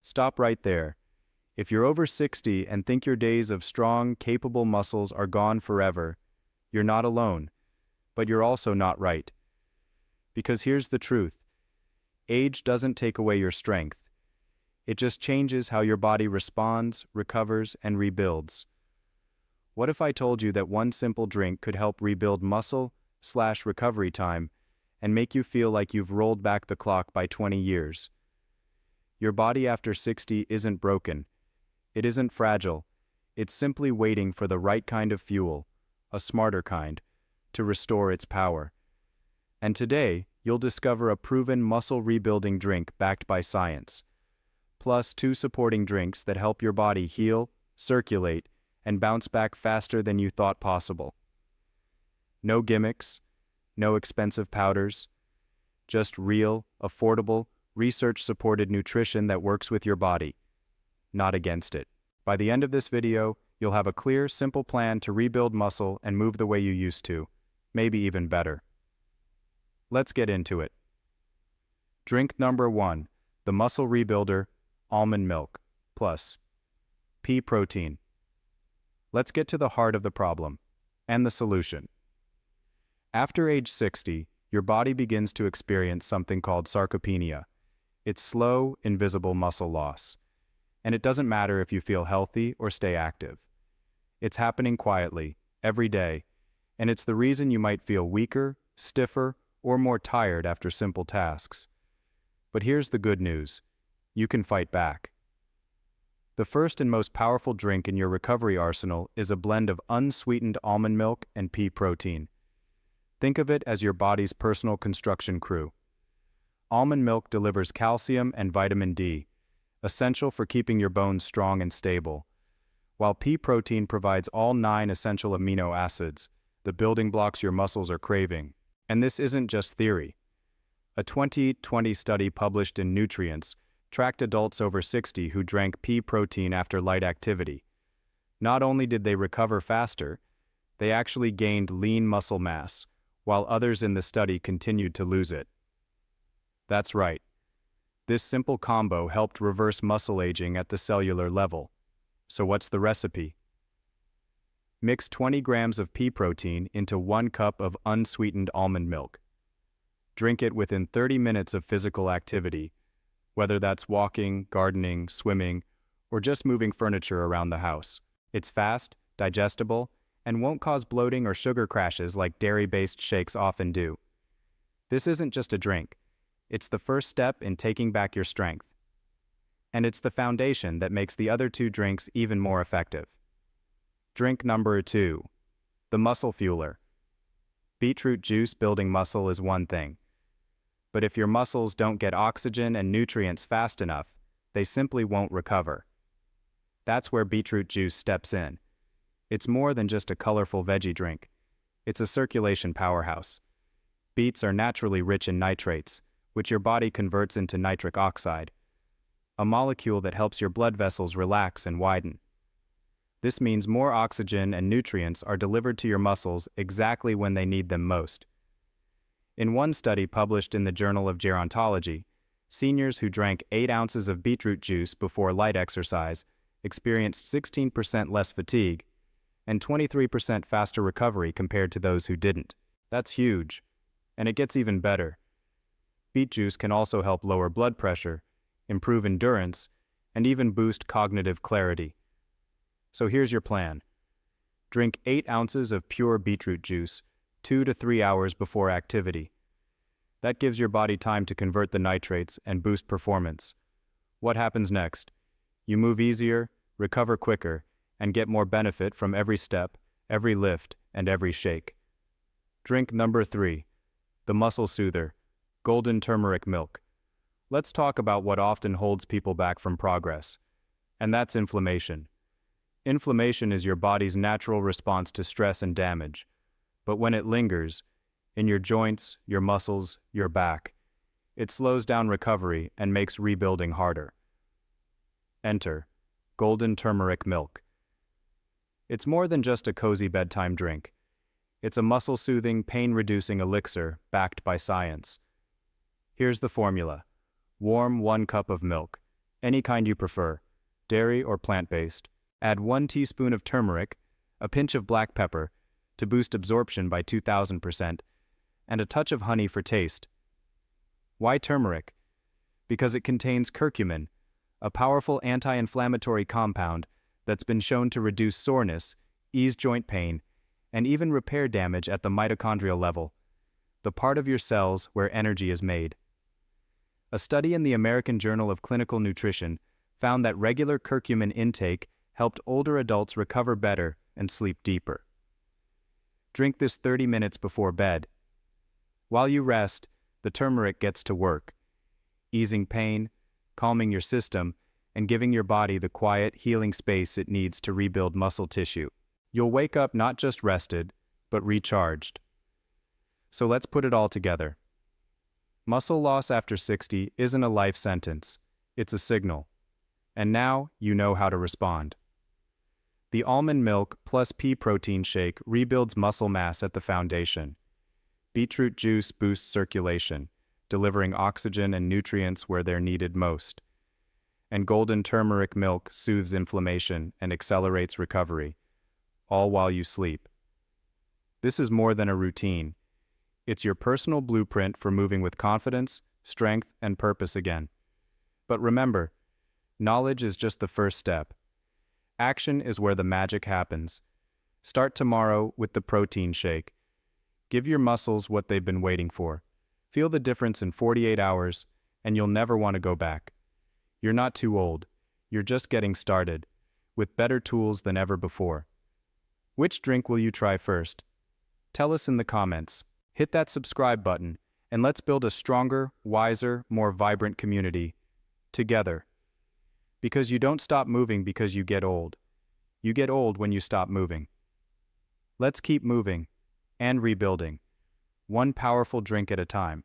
Stop right there. If you're over 60 and think your days of strong, capable muscles are gone forever, you're not alone, but you're also not right. Because here's the truth. Age doesn't take away your strength. It just changes how your body responds, recovers, and rebuilds. What if I told you that one simple drink could help rebuild muscle/recovery time and make you feel like you've rolled back the clock by 20 years? Your body after 60 isn't broken. It isn't fragile. It's simply waiting for the right kind of fuel, a smarter kind, to restore its power. And today, you'll discover a proven muscle rebuilding drink backed by science, plus 2 supporting drinks that help your body heal, circulate, and bounce back faster than you thought possible. No gimmicks, no expensive powders, just real, affordable, research-supported nutrition that works with your body, not against it. By the end of this video, you'll have a clear, simple plan to rebuild muscle and move the way you used to, maybe even better. Let's get into it. Drink number 1, the Muscle Rebuilder, Almond Milk, plus pea protein. Let's get to the heart of the problem, and the solution. After age 60, your body begins to experience something called sarcopenia. It's slow, invisible muscle loss. And it doesn't matter if you feel healthy or stay active. It's happening quietly, every day, and it's the reason you might feel weaker, stiffer, or more tired after simple tasks. But here's the good news. You can fight back. The first and most powerful drink in your recovery arsenal is a blend of unsweetened almond milk and pea protein. Think of it as your body's personal construction crew. Almond milk delivers calcium and vitamin D, essential for keeping your bones strong and stable, while pea protein provides all 9 essential amino acids, the building blocks your muscles are craving. And this isn't just theory. A 2020 study published in Nutrients tracked adults over 60 who drank pea protein after light activity. Not only did they recover faster, they actually gained lean muscle mass, while others in the study continued to lose it. That's right. This simple combo helped reverse muscle aging at the cellular level. So what's the recipe? Mix 20 grams of pea protein into 1 cup of unsweetened almond milk. Drink it within 30 minutes of physical activity, whether that's walking, gardening, swimming, or just moving furniture around the house. It's fast, digestible, and won't cause bloating or sugar crashes like dairy-based shakes often do. This isn't just a drink. It's the first step in taking back your strength. And it's the foundation that makes the other 2 drinks even more effective. Drink number 2, the Muscle Fueler. Beetroot juice building muscle is one thing. But if your muscles don't get oxygen and nutrients fast enough, they simply won't recover. That's where beetroot juice steps in. It's more than just a colorful veggie drink. It's a circulation powerhouse. Beets are naturally rich in nitrates, which your body converts into nitric oxide, a molecule that helps your blood vessels relax and widen. This means more oxygen and nutrients are delivered to your muscles exactly when they need them most. In one study published in the Journal of Gerontology, seniors who drank 8 ounces of beetroot juice before light exercise experienced 16% less fatigue and 23% faster recovery compared to those who didn't. That's huge. And it gets even better. Beet juice can also help lower blood pressure, improve endurance, and even boost cognitive clarity. So here's your plan. Drink 8 ounces of pure beetroot juice 2 to 3 hours before activity. That gives your body time to convert the nitrates and boost performance. What happens next? You move easier, recover quicker, and get more benefit from every step, every lift, and every shake. Drink number 3, the Muscle Soother, Golden Turmeric Milk. Let's talk about what often holds people back from progress, and that's inflammation. Inflammation is your body's natural response to stress and damage, but when it lingers, in your joints, your muscles, your back, it slows down recovery and makes rebuilding harder. Enter Golden Turmeric Milk. It's more than just a cozy bedtime drink. It's a muscle-soothing, pain-reducing elixir backed by science. Here's the formula. Warm 1 cup of milk. any kind you prefer, dairy or plant-based. Add 1 teaspoon of turmeric, a pinch of black pepper, to boost absorption by 2000%, and a touch of honey for taste. Why turmeric? Because it contains curcumin, a powerful anti-inflammatory compound that's been shown to reduce soreness, ease joint pain, and even repair damage at the mitochondrial level, the part of your cells where energy is made. A study in the American Journal of Clinical Nutrition found that regular curcumin intake helped older adults recover better and sleep deeper. Drink this 30 minutes before bed. While you rest, the turmeric gets to work, easing pain, calming your system, and giving your body the quiet, healing space it needs to rebuild muscle tissue. You'll wake up not just rested, but recharged. So let's put it all together. Muscle loss after 60 isn't a life sentence, it's a signal. And now you know how to respond. The almond milk plus pea protein shake rebuilds muscle mass at the foundation. Beetroot juice boosts circulation, delivering oxygen and nutrients where they're needed most. And golden turmeric milk soothes inflammation and accelerates recovery, all while you sleep. This is more than a routine. It's your personal blueprint for moving with confidence, strength, and purpose again. But remember, knowledge is just the first step. Action is where the magic happens. Start tomorrow with the protein shake. Give your muscles what they've been waiting for. Feel the difference in 48 hours, and you'll never want to go back. You're not too old. You're just getting started, with better tools than ever before. Which drink will you try first? Tell us in the comments. Hit that subscribe button, and let's build a stronger, wiser, more vibrant community. Together. Because you don't stop moving because you get old. You get old when you stop moving. Let's keep moving and rebuilding, one powerful drink at a time.